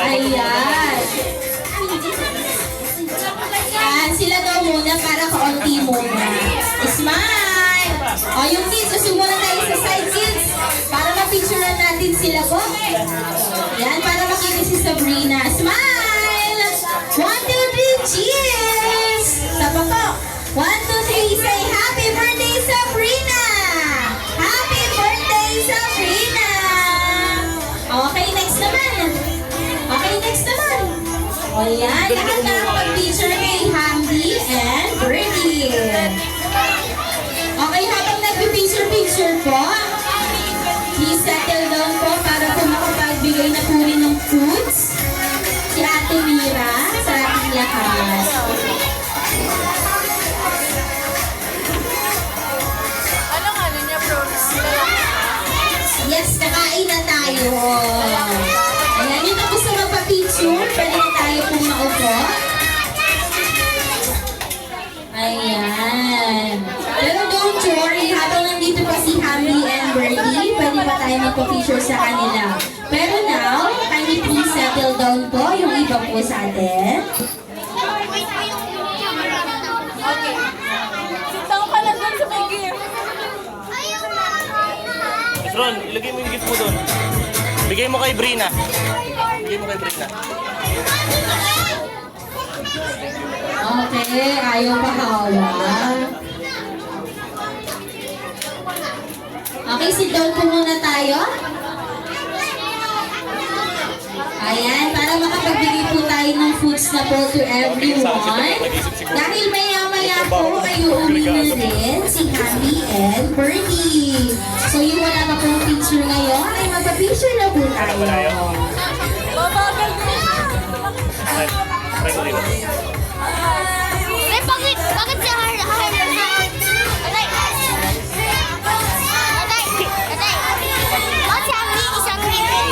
Ayan. Ayan, sila daw muna para kaunti muna. Smile! O, yung kids, sumunod tayo sa side kids para ma-picturean natin sila po. Yan, para makita si Sabrina. Smile! 1, 2, 3, cheers! Sapa po. 1, 2, 3, say happy birthday, Sabrina! Happy birthday, Sabrina! Okay, next naman. Okay, next naman. O yan, lahat na ako mag-picture kay Hamdi and Birdie. Okay, habang nag-picture-picture po, please settle down po para po makapagbigay na po rin ng foods si Ate Mira sa ating lahat. Yes, kakain na tayo. Ayan, yung tapos na magpa-picture, pwede na tayo pong maupo. Ayan. Pero don't worry, habang nandito pa si Hamdi and Birdie, pwede pa tayo magpa-picture sa kanila. Pero now, kindly please settle down po yung iba po sa atin. Okay. Sit down ka lang doon sa may gift. Ron, ilagay mo yung gift mo doon. Bigay mo kay Brina. Bigay mo kay Brina. Okay, ayaw pa hawak. Okay, sit down po muna tayo. Ayan, para makapagbigay po tayo ng foods na po to everyone. Dahil maya-maya po kayo uwi rin si Hamdi and Birdie. So yung wala pa pong picture ngayon, ay magpa-picture na po tayo. Babagal ko. Ay, try ko dito. Bakit si Atay? Bakit si Hamdi isang green?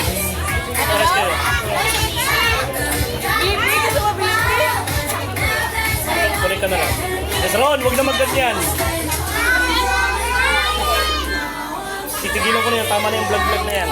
Oras kayo. Bibi, gusto mo bibi? Kulit ka na lang. Yes, Ron, huwag na magganyan. Titigilan ko na yan. Tama na yung vlog-vlog na yan.